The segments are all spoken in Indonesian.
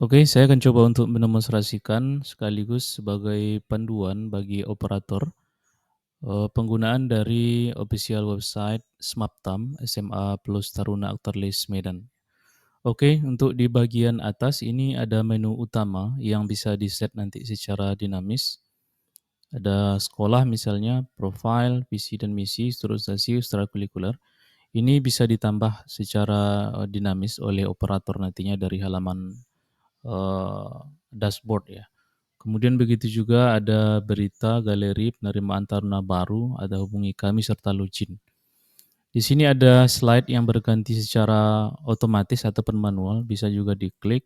Oke, saya akan coba untuk mendemonstrasikan sekaligus sebagai panduan bagi operator, penggunaan dari official website SMAPTAM, SMA Plus Taruna Aktorlis Medan. Oke, untuk di bagian atas ini ada menu utama yang bisa di-set nanti secara dinamis. Ada sekolah misalnya, profile, visi dan misi, strukturasi, ekstrakurikuler. Ini bisa ditambah secara, dinamis oleh operator nantinya dari halaman, eee, dashboard ya. Kemudian begitu juga ada berita, galeri, penerimaan taruna baru, ada hubungi kami serta login. Di sini ada slide yang berganti secara otomatis ataupun manual, bisa juga diklik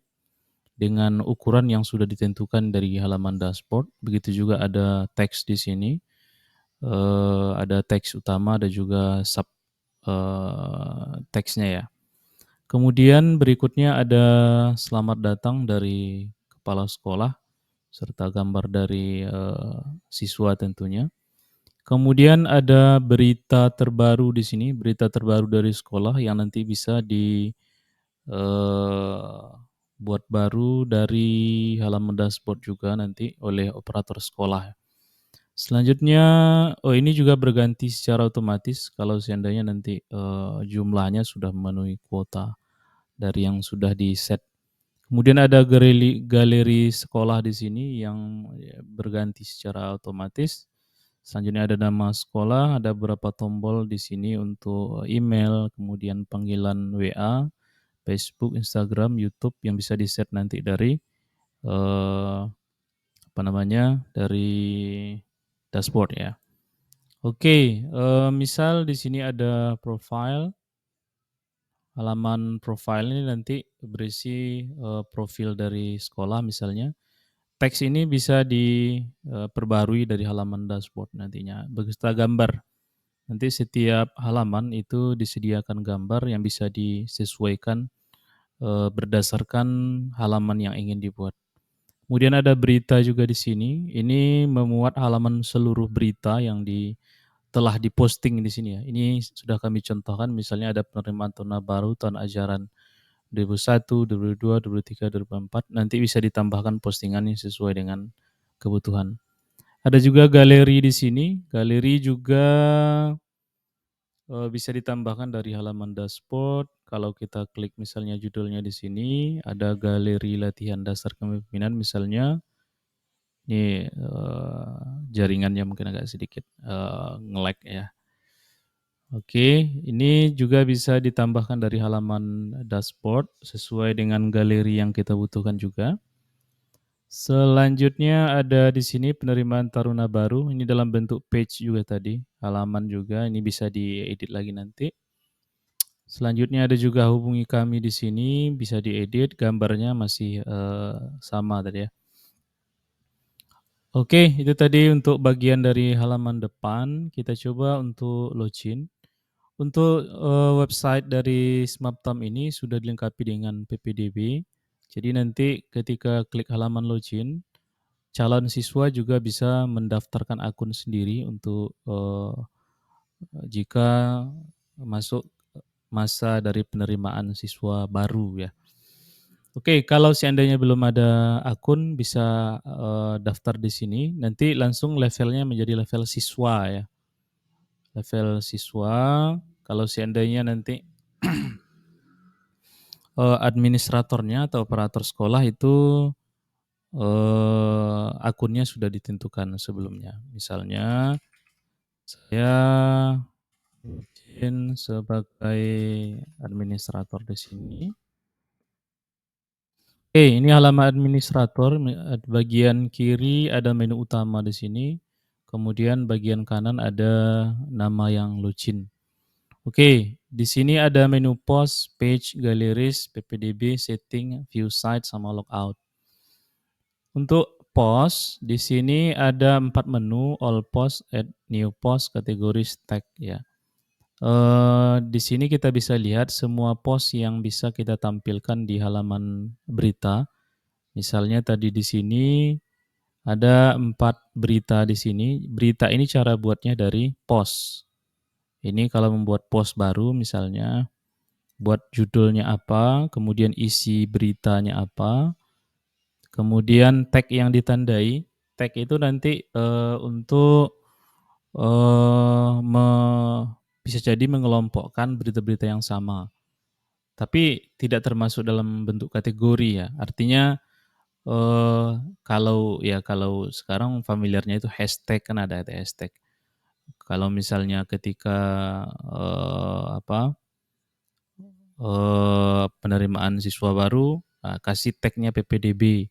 dengan ukuran yang sudah ditentukan dari halaman dashboard. Begitu juga ada teks di sini, ada teks utama, ada juga teksnya ya. Kemudian berikutnya ada selamat datang dari kepala sekolah serta gambar dari, siswa tentunya. Kemudian ada berita terbaru di sini, berita terbaru dari sekolah yang nanti bisa buat baru dari halaman dashboard juga nanti oleh operator sekolah. Selanjutnya, oh ini juga berganti secara otomatis kalau seandainya nanti, jumlahnya sudah memenuhi kuota dari yang sudah di-set. Kemudian ada galeri sekolah di sini yang ya berganti secara otomatis. Selanjutnya ada nama sekolah, ada beberapa tombol di sini untuk email, kemudian panggilan WA, Facebook, Instagram, YouTube yang bisa di-set nanti dari, eee, dari dashboard ya. Oke, misal di sini ada profile, halaman profile ini nanti berisi, profil dari sekolah misalnya. Teks ini bisa diperbarui dari halaman dashboard nantinya, beserta gambar. Nanti setiap halaman itu disediakan gambar yang bisa disesuaikan, berdasarkan halaman yang ingin dibuat. Kemudian ada berita juga di sini, ini memuat halaman seluruh berita yang telah diposting di sini ya. Ini sudah kami contohkan misalnya ada penerimaan taruna baru tahun ajaran 2001, 2002, 2003, 2004, nanti bisa ditambahkan postingannya sesuai dengan kebutuhan. Ada juga galeri di sini, galeri juga, bisa ditambahkan dari halaman dashboard. Kalau kita klik misalnya judulnya di sini, ada galeri latihan dasar kepemimpinan misalnya, ini, jaringannya mungkin agak sedikit, nge-lag ya. Oke, ini juga bisa ditambahkan dari halaman dashboard sesuai dengan galeri yang kita butuhkan juga. Selanjutnya ada di sini penerimaan taruna baru, ini dalam bentuk page juga tadi, halaman juga, ini bisa diedit lagi nanti. Selanjutnya ada juga hubungi kami di sini, bisa diedit, gambarnya masih, sama tadi ya. Oke, itu tadi untuk bagian dari halaman depan, kita coba untuk login. Untuk, website dari SMAPTAM ini sudah dilengkapi dengan PPDB, jadi nanti ketika klik halaman login, calon siswa juga bisa mendaftarkan akun sendiri untuk, jika masuk masa dari penerimaan siswa baru ya. Oke, kalau seandainya belum ada akun bisa, daftar di sini, nanti langsung levelnya menjadi level siswa ya. Level siswa, kalau seandainya nanti administratornya atau operator sekolah itu, akunnya sudah ditentukan sebelumnya. Misalnya saya izin sebagai administrator di sini. Oke, ini halaman administrator, bagian kiri ada menu utama di sini, kemudian bagian kanan ada nama yang login. Oke, di sini ada menu post, page, galleries, PPDB, setting, view site, sama logout. Untuk post, di sini ada 4 menu, all post, add new post, kategoris, tag ya. Di sini kita bisa lihat semua post yang bisa kita tampilkan di halaman berita. Misalnya tadi di sini ada 4 berita di sini. Berita ini cara buatnya dari post. Ini kalau membuat post baru misalnya, buat judulnya apa, kemudian isi beritanya apa, Kemudian tag yang ditandai, tag itu nanti, untuk, eee, me bisa jadi mengelompokkan berita-berita yang sama, tapi tidak termasuk dalam bentuk kategori ya. Artinya, eee, kalau sekarang familiarnya itu hashtag, kan ada hashtag. Kalau misalnya ketika, apa, penerimaan siswa baru, kasih tag-nya PPDB.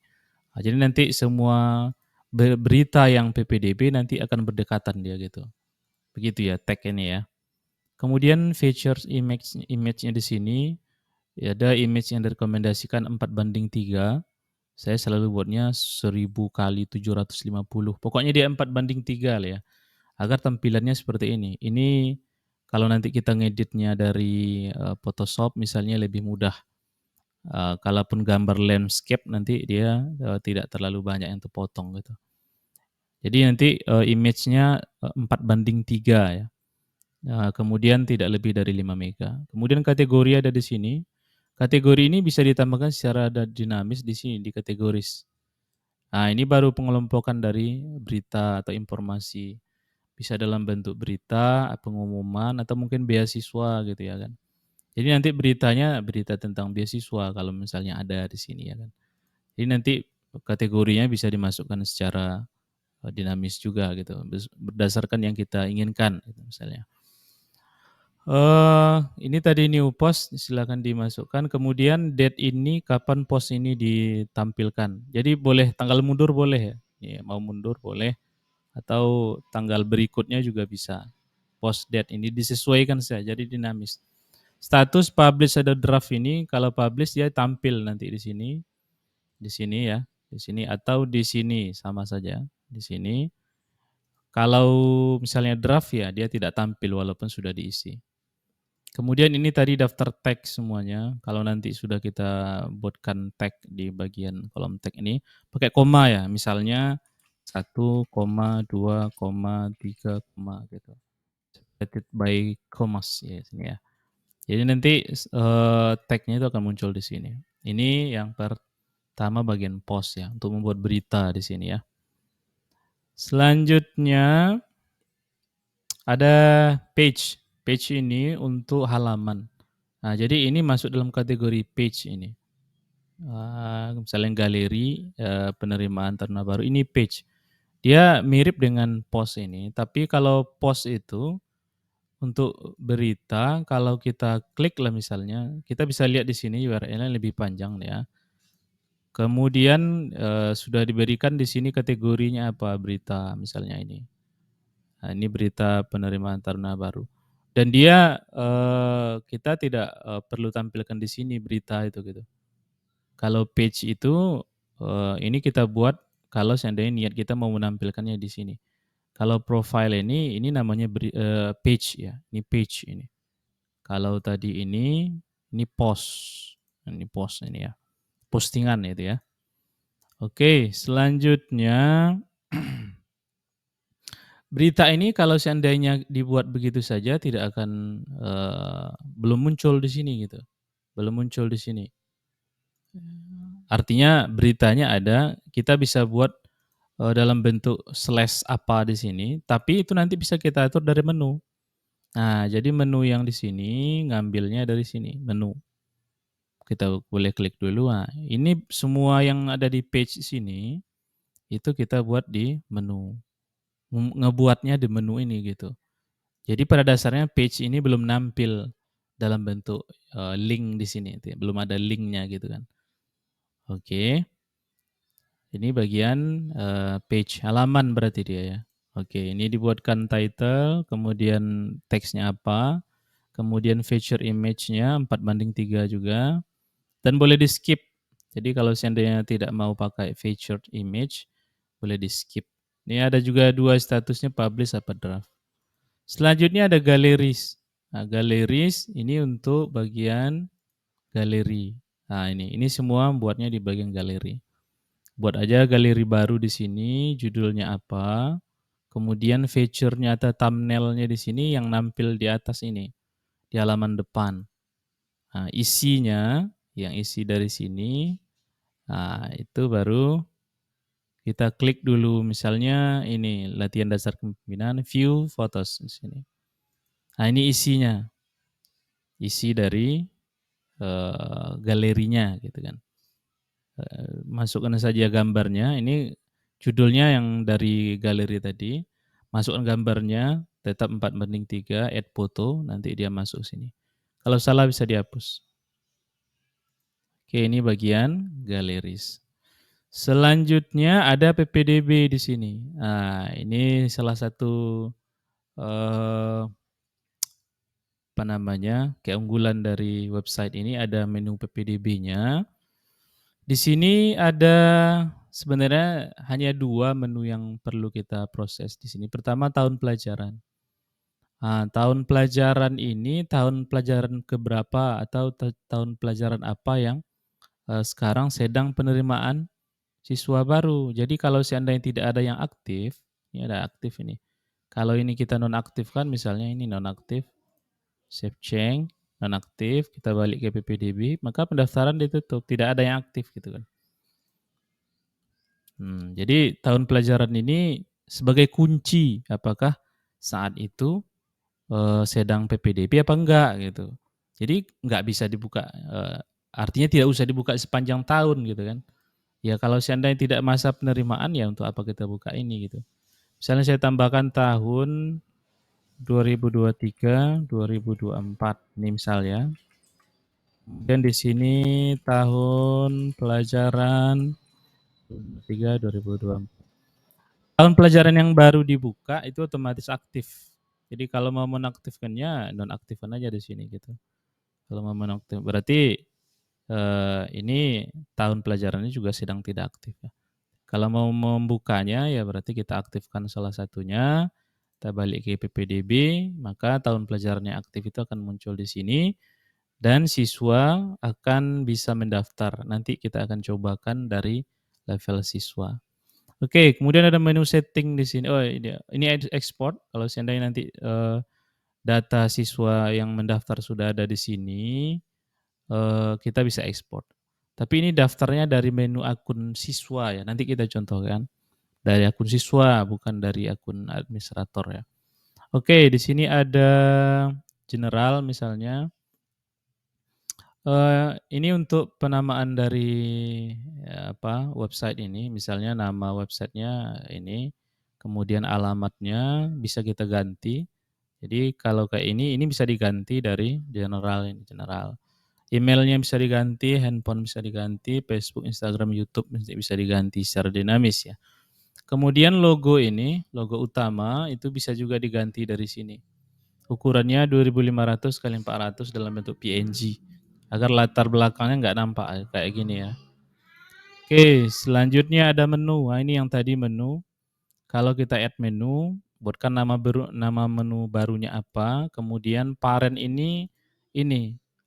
Jadi nanti semua berita yang PPDB nanti akan berdekatan dia gitu. Begitu ya tag ini ya. Kemudian features image-nya di sini, ya ada image yang direkomendasikan 4:3. Saya selalu buatnya 1000 kali 750. Pokoknya dia 4:3 lah ya, agar tampilannya seperti ini. Ini kalau nanti kita ngeditnya dari, Photoshop misalnya lebih mudah. Kalaupun gambar landscape nanti dia, tidak terlalu banyak yang terpotong gitu. Jadi nanti, image-nya, 4:3 ya. Kemudian tidak lebih dari 5 mega. Kemudian kategori ada di sini. Kategori ini bisa ditambahkan secara dinamis di sini, di kategoris. Nah, ini baru pengelompokan dari berita atau informasi. Bisa dalam bentuk berita, pengumuman, atau mungkin beasiswa gitu ya kan. Jadi nanti beritanya berita tentang beasiswa kalau misalnya ada di sini ya kan. Jadi nanti kategorinya bisa dimasukkan secara, dinamis juga gitu, berdasarkan yang kita inginkan gitu misalnya. Ini tadi new post silakan dimasukkan, kemudian date ini kapan post ini ditampilkan. Jadi boleh tanggal mundur boleh ya, iya mau mundur boleh, atau tanggal berikutnya juga bisa. Post date ini disesuaikan saja, jadi dinamis. Status publish ada draft ini, kalau publish dia tampil nanti di sini ya, di sini atau di sini sama saja, di sini. Kalau misalnya draft ya dia tidak tampil walaupun sudah diisi. Kemudian ini tadi daftar tag semuanya. Kalau nanti sudah kita buatkan tag di bagian kolom tag ini, pakai koma ya. Misalnya 1, 2, 3, gitu. Separated by commas ya sini ya. Jadi nanti tag-nya itu akan muncul di sini. Ini yang pertama bagian post ya, untuk membuat berita di sini ya. Selanjutnya ada page. Page ini untuk halaman. Nah, jadi ini masuk dalam kategori page ini. Misalnya galeri, penerimaan Taruna Baru, ini page. Dia mirip dengan post ini, tapi kalau post itu untuk berita, kalau kita klik lah misalnya, kita bisa lihat di sini URL-nya lebih panjang ya. Kemudian, sudah diberikan di sini kategorinya apa, berita misalnya ini. Nah, ini berita penerimaan Taruna Baru. Dan dia, kita tidak, perlu tampilkan di sini berita itu gitu. Kalau page itu, ini kita buat kalau seandainya niat kita mau menampilkannya di sini. Kalau profile ini namanya page ya, ini page ini. Kalau tadi ini post. Ini post ini ya, postingan itu ya. Oke, selanjutnya berita ini kalau seandainya dibuat begitu saja tidak akan, belum muncul di sini gitu, belum muncul di sini. Artinya beritanya ada, kita bisa buat, dalam bentuk slash apa di sini, tapi itu nanti bisa kita atur dari menu. Nah, jadi menu yang di sini ngambilnya dari sini, menu. Kita boleh klik dulu, nah ini semua yang ada di page sini, itu kita buat di menu. Ngebuatnya di menu ini gitu. Jadi pada dasarnya page ini belum nampil dalam bentuk, link di sini, belum ada linknya gitu kan. Oke. Ini bagian, page, halaman berarti dia ya. Oke, ini dibuatkan title, kemudian teksnya apa, kemudian feature image-nya 4:3 juga, dan boleh di-skip. Jadi kalau seandainya tidak mau pakai featured image, boleh di-skip. Ini ada juga 2 statusnya, publish apa draft. Selanjutnya ada galleries. Nah, galleries ini untuk bagian galeri. Nah, ini semua buatnya di bagian galeri. Buat aja galeri baru di sini, judulnya apa, kemudian feature-nya atau thumbnail-nya di sini yang nampil di atas ini, di halaman depan. Nah, isinya, yang isi dari sini, Nah, itu baru kita klik dulu misalnya ini latihan dasar kepemimpinan, view photos di sini. Nah, ini isinya. Isi dari galerinya gitu kan. Masukkan saja gambarnya, ini judulnya yang dari galeri tadi, masukkan gambarnya, tetap 4:3, add foto, nanti dia masuk sini. Kalau salah bisa dihapus. Oke, ini bagian galeris. Selanjutnya ada ppdb di sini. Nah, ini salah satu eh, apa namanya keunggulan dari website ini, ada menu ppdb-nya. Di sini ada sebenarnya hanya 2 menu yang perlu kita proses di sini. Pertama, tahun pelajaran. Nah, tahun pelajaran ini tahun pelajaran keberapa atau tahun pelajaran apa yang sekarang sedang penerimaan siswa baru. Jadi kalau seandainya tidak ada yang aktif, ini ada aktif ini. Kalau ini kita nonaktifkan, misalnya ini nonaktif, save change, nonaktif, kita balik ke ppdb, maka pendaftaran ditutup, tidak ada yang aktif gitu kan. Jadi tahun pelajaran ini sebagai kunci apakah saat itu sedang ppdb apa enggak gitu. Jadi nggak bisa dibuka, artinya tidak usah dibuka sepanjang tahun gitu kan. Ya kalau seandainya tidak masa penerimaan, ya untuk apa kita buka ini gitu. Misalnya saya tambahkan tahun 2023, 2024 ini misal ya. Kemudian di sini tahun pelajaran 2023, 2024. Tahun pelajaran yang baru dibuka itu otomatis aktif. Jadi kalau mau menaktifkannya, nonaktifkan aja di sini gitu. Kalau mau menaktif, berarti ini tahun pelajarannya juga sedang tidak aktif ya. Kalau mau membukanya ya berarti kita aktifkan salah satunya, kita balik ke ppdb, maka tahun pelajaran yang aktif itu akan muncul di sini dan siswa akan bisa mendaftar. Nanti kita akan cobakan dari level siswa. Oke, kemudian ada menu setting di sini. Oh, ini export. Kalau seandainya nanti data siswa yang mendaftar sudah ada di sini, kita bisa ekspor. Tapi ini daftarnya dari menu akun siswa ya. Nanti kita contohkan dari akun siswa, bukan dari akun administrator ya. Oke, di sini ada general misalnya. Ini untuk penamaan dari website ini, misalnya nama websitenya ini, kemudian alamatnya bisa kita ganti. Jadi kalau kayak ini bisa diganti dari general ini, general. Emailnya bisa diganti, handphone bisa diganti, Facebook, Instagram, YouTube bisa diganti secara dinamis ya. Kemudian logo ini, logo utama itu bisa juga diganti dari sini. Ukurannya 2500 kali 400 dalam bentuk PNG. Agar latar belakangnya nggak nampak kayak gini ya. Oke, selanjutnya ada menu. Nah, ini yang tadi menu. Kalau kita add menu, buatkan nama menu barunya apa, kemudian parent ini,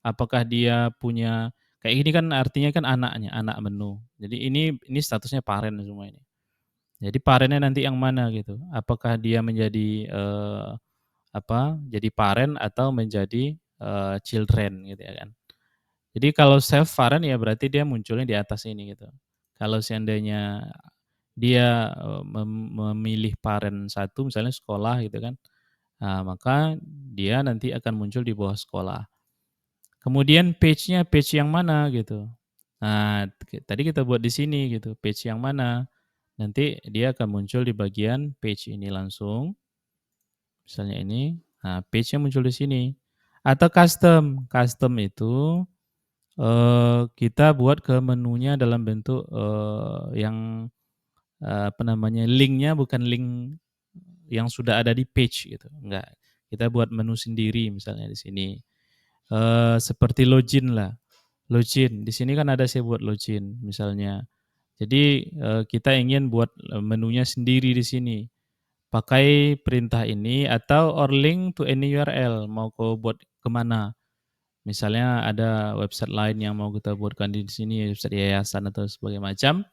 apakah dia punya, kayak gini kan artinya kan anaknya, anak menu. Jadi ini statusnya parent semua ini. Jadi parentnya nanti yang mana gitu. Apakah dia menjadi jadi parent atau menjadi children gitu ya kan. Jadi kalau self parent ya berarti dia munculnya di atas ini gitu. Kalau seandainya dia memilih parent satu misalnya sekolah gitu kan, nah, maka dia nanti akan muncul di bawah sekolah. Kemudian page-nya page yang mana gitu. Nah, tadi kita buat di sini gitu, page yang mana. Nanti dia akan muncul di bagian page ini langsung. Misalnya ini, nah page-nya muncul di sini. Atau custom. Custom itu kita buat ke menunya dalam bentuk yang linknya bukan link yang sudah ada di page gitu, enggak. Kita buat menu sendiri misalnya di sini. Seperti login lah. Login, di sini kan ada saya buat login misalnya. Jadi kita ingin buat menunya sendiri di sini. Pakai perintah ini atau or link to any URL, mau kau buat kemana. Misalnya ada website lain yang mau kita buatkan di sini, website yayasan atau sebagainya macam.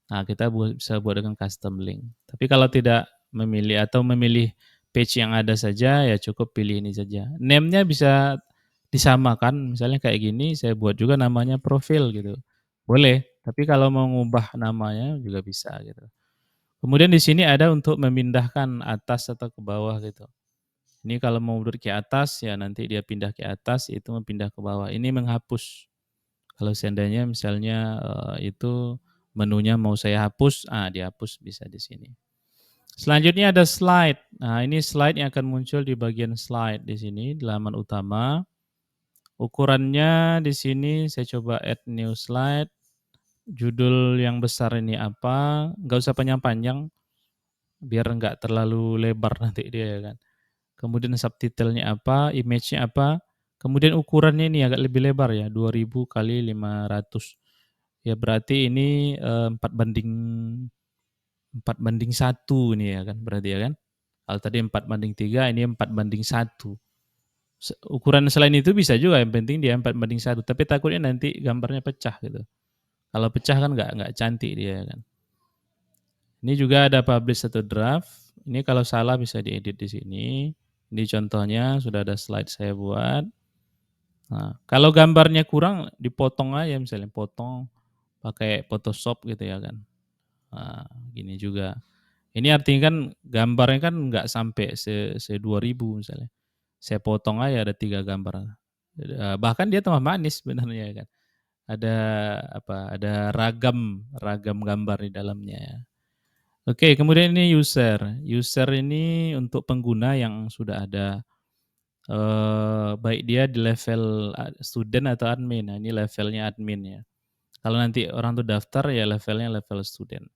Nah, kita bisa buat dengan custom link. Tapi kalau tidak memilih page yang ada saja, ya cukup pilih ini saja. Name-nya bisa disamakan, misalnya kayak gini, saya buat juga namanya profil gitu. Boleh, Tapi kalau mau ngubah namanya juga bisa gitu. Kemudian di sini ada untuk memindahkan atas atau ke bawah gitu. Ini kalau mau mundur ke atas ya nanti dia pindah ke atas, itu pindah ke bawah. Ini menghapus. Kalau seandainya misalnya itu menunya mau saya hapus, dihapus bisa di sini. Selanjutnya ada slide. Nah, ini slide yang akan muncul di bagian slide di sini, di halaman utama. Ukurannya di sini saya coba add new slide. Judul yang besar ini apa? Nggak usah panjang-panjang, biar nggak terlalu lebar nanti dia ya kan. Kemudian subtitlenya apa, image-nya apa, kemudian ukurannya ini agak lebih lebar ya, 2000 kali 500. Ya berarti ini 4:1 ini ya kan, berarti ya kan. Kalau tadi 4:3, ini 4:1. Ukuran selain itu bisa juga, yang penting dia 4:1, tapi takutnya nanti gambarnya pecah gitu. Kalau pecah kan nggak cantik dia kan. Ini juga ada publish atau draft. Ini kalau salah bisa diedit di sini. Ini contohnya sudah ada slide saya buat. Nah, kalau gambarnya kurang dipotong aja, misalnya potong pakai Photoshop gitu ya kan. Nah, gini juga. Ini artinya kan gambarnya kan nggak sampai se 2000 misalnya. Saya potong aja ada 3 gambar. Bahkan dia tambah manis sebenarnya ya kan. Ada apa? Ada ragam ragam gambar di dalamnya ya. Oke, kemudian ini user. User ini untuk pengguna yang sudah ada, baik dia di level student atau admin. Nah, ini levelnya admin ya. Kalau nanti orang tuh daftar ya levelnya level student.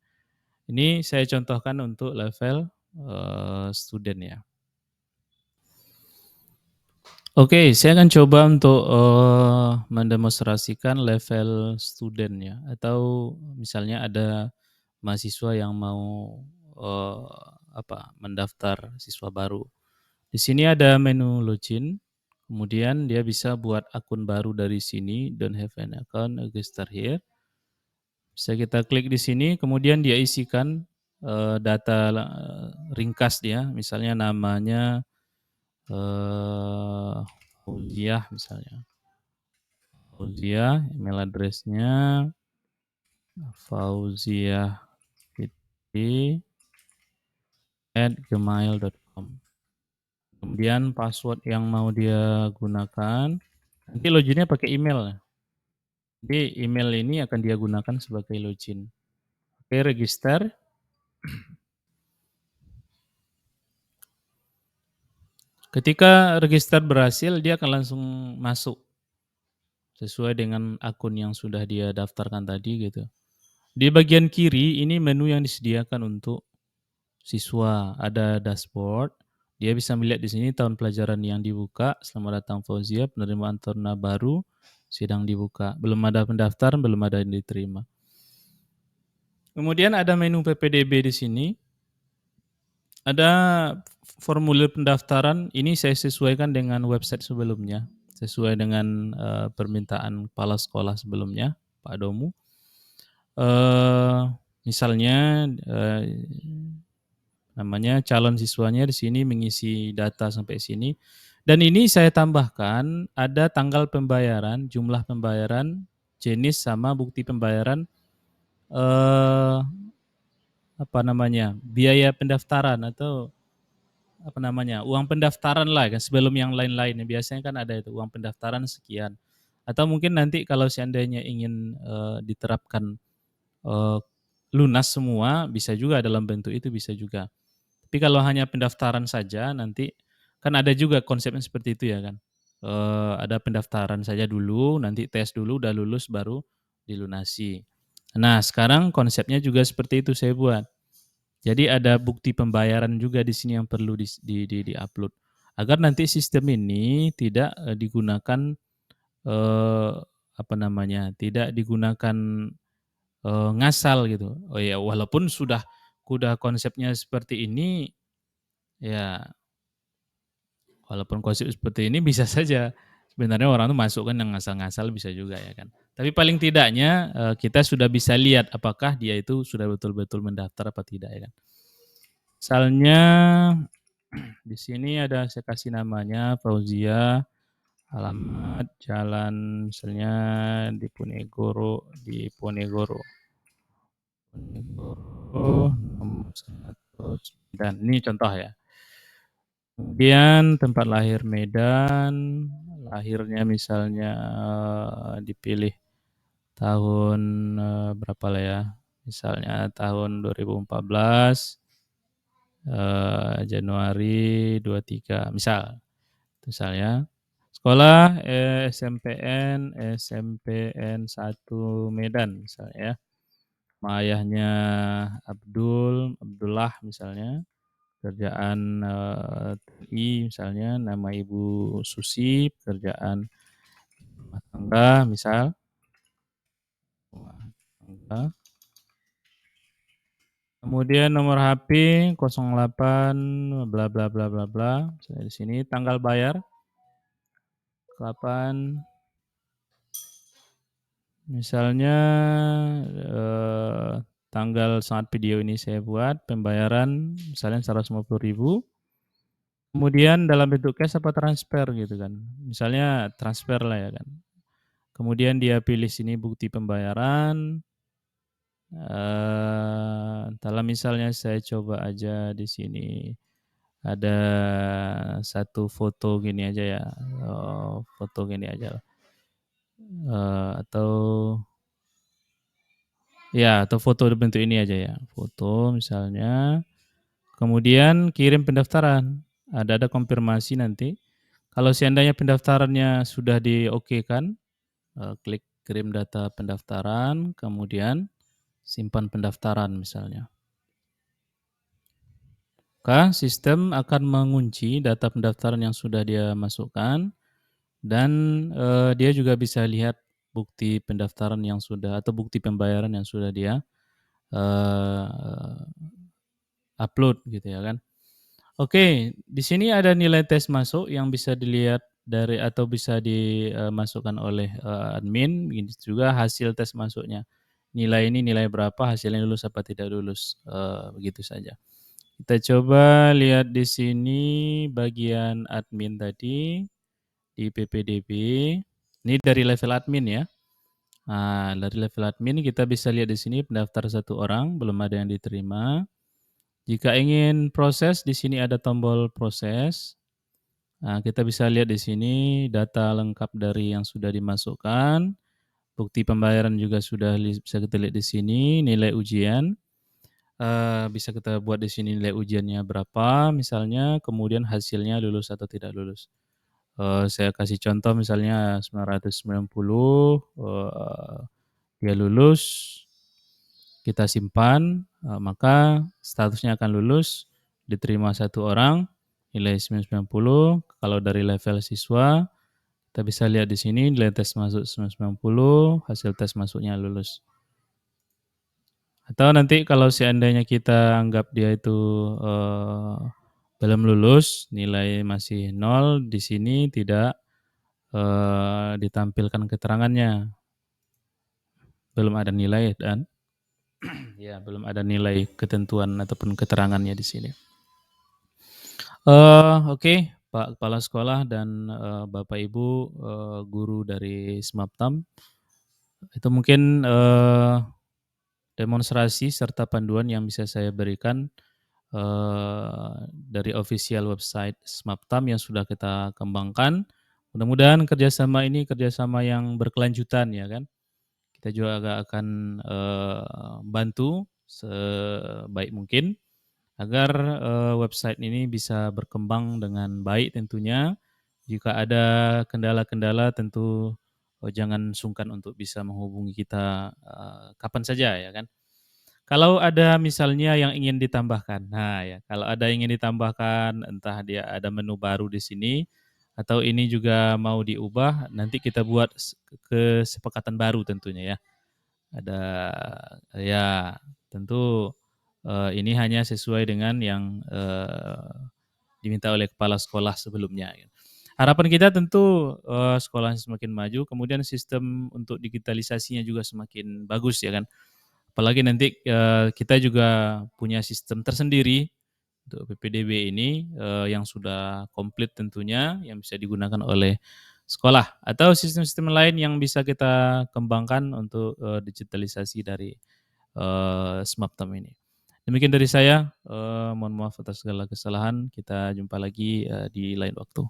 Ini saya contohkan untuk level, student ya. Oke, saya akan coba untuk, mendemonstrasikan level student ya, atau misalnya ada mahasiswa yang mau, mendaftar siswa baru. Di sini ada menu login, kemudian dia bisa buat akun baru dari sini, don't have an account, register here. Bisa kita klik di sini, kemudian dia isikan, data ringkas dia, misalnya namanya, Fauziah misalnya. Fauziah, email address-nya fauziahfitri@gmail.com. Kemudian password yang mau dia gunakan, nanti loginnya pakai email. Jadi email ini akan dia gunakan sebagai login. Oke, register. Ketika register berhasil, dia akan langsung masuk sesuai dengan akun yang sudah dia daftarkan tadi gitu. Di bagian kiri ini menu yang disediakan untuk siswa, ada dashboard. Dia bisa melihat di sini tahun pelajaran yang dibuka. Selamat datang Fauzia, penerimaan taruna baru sedang dibuka. Belum ada pendaftaran, belum ada yang diterima. Kemudian ada menu PPDB di sini. Ada formulir pendaftaran, ini saya sesuaikan dengan website sebelumnya, sesuai dengan permintaan kepala sekolah sebelumnya, Pak Domu. Misalnya namanya calon siswanya di sini mengisi data sampai sini. Dan ini saya tambahkan ada tanggal pembayaran, jumlah pembayaran, jenis sama bukti pembayaran biaya pendaftaran atau uang pendaftaran lah kan sebelum yang lain-lain. Biasanya kan ada itu uang pendaftaran sekian. Atau mungkin nanti kalau seandainya ingin diterapkan lunas semua bisa juga dalam bentuk itu bisa juga. Tapi kalau hanya pendaftaran saja nanti kan ada juga konsepnya seperti itu ya kan. Ada pendaftaran saja dulu, nanti tes dulu udah lulus baru dilunasi. Nah, sekarang konsepnya juga seperti itu saya buat. Jadi ada bukti pembayaran juga di sini yang perlu di-upload. Agar nanti sistem ini tidak digunakan tidak digunakan ngasal gitu. Oh ya, walaupun sudah konsepnya seperti ini, ya walaupun konsep seperti ini bisa saja sebenarnya orang tuh masukkan yang ngasal-ngasal bisa juga ya kan. Tapi paling tidaknya kita sudah bisa lihat apakah dia itu sudah betul-betul mendaftar apa tidak ya kan. Misalnya di sini ada saya kasih namanya Fauzia alamat jalan misalnya di Ponegoro nomor 109. Ini contoh ya. Kemudian tempat lahir Medan, lahirnya misalnya dipilih tahun berapa lah ya, misalnya tahun 2014, Januari 23, misalnya. Sekolah SMPN 1 Medan misalnya ya. Nama ayahnya Abdullah misalnya. Pekerjaan TNI misalnya, nama ibu Susi, pekerjaan rumah tangga misal, rumah tangga. Kemudian nomor HP 08 bla bla bla bla bla. Misalnya di sini tanggal bayar kapan? Misalnya tanggal saat video ini saya buat pembayaran misalnya 150.000. Kemudian dalam bentuk cash apa transfer gitu kan. Misalnya transfer lah ya kan. Kemudian dia pilih sini bukti pembayaran. Dalam misalnya saya coba aja di sini ada satu foto gini aja ya, foto gini aja lah. Atau foto bentuk ini aja ya, foto misalnya. Kemudian kirim pendaftaran. Ada konfirmasi nanti. Kalau seandainya pendaftarannya sudah di-okekan, klik kirim data pendaftaran, kemudian simpan pendaftaran misalnya. Maka sistem akan mengunci data pendaftaran yang sudah dia masukkan dan dia juga bisa lihat bukti pendaftaran yang sudah atau bukti pembayaran yang sudah dia upload gitu ya kan. Oke, di sini ada nilai tes masuk yang bisa dilihat dari atau bisa dimasukkan oleh admin, begini juga hasil tes masuknya. Nilai ini nilai berapa, hasilnya lulus apa tidak lulus, begitu saja. Kita coba lihat di sini bagian admin tadi di PPDB. Ini dari level admin ya. Nah, dari level admin kita bisa lihat di sini pendaftar 1 orang, belum ada yang diterima. Jika ingin proses, di sini ada tombol proses. Nah, kita bisa lihat di sini data lengkap dari yang sudah dimasukkan. Bukti pembayaran juga sudah bisa kita lihat di sini, nilai ujian. Bisa kita buat di sini nilai ujiannya berapa misalnya, kemudian hasilnya lulus atau tidak lulus. Saya kasih contoh misalnya 990, dia lulus, kita simpan, maka statusnya akan lulus, diterima 1 orang, nilai 990. Kalau dari level siswa, kita bisa lihat di sini nilai tes masuk 990, hasil tes masuknya lulus. Atau nanti kalau seandainya kita anggap dia itu belum lulus, nilai masih 0, di sini tidak ditampilkan keterangannya. Belum ada nilai dan ya belum ada nilai ketentuan ataupun keterangannya di sini. Oke, Pak Kepala Sekolah dan Bapak Ibu guru dari Smaptam, itu mungkin demonstrasi serta panduan yang bisa saya berikan dari official website Smaptam yang sudah kita kembangkan. Mudah-mudahan kerjasama ini kerjasama yang berkelanjutan ya kan. Kita juga akan bantu sebaik mungkin agar website ini bisa berkembang dengan baik tentunya. Jika ada kendala-kendala tentu jangan sungkan untuk bisa menghubungi kita kapan saja ya kan. Kalau ada misalnya yang ingin ditambahkan, nah ya, kalau ada yang ingin ditambahkan, entah dia ada menu baru di sini, atau ini juga mau diubah, nanti kita buat kesepakatan baru tentunya ya. Ada ya tentu ini hanya sesuai dengan yang diminta oleh kepala sekolah sebelumnya. Harapan kita tentu sekolah semakin maju, kemudian sistem untuk digitalisasinya juga semakin bagus ya kan. Apalagi nanti kita juga punya sistem tersendiri untuk PPDB ini yang sudah komplit tentunya, yang bisa digunakan oleh sekolah atau sistem-sistem lain yang bisa kita kembangkan untuk, digitalisasi dari, Smart Term ini. Demikian dari saya, mohon maaf atas segala kesalahan, kita jumpa lagi, di lain waktu.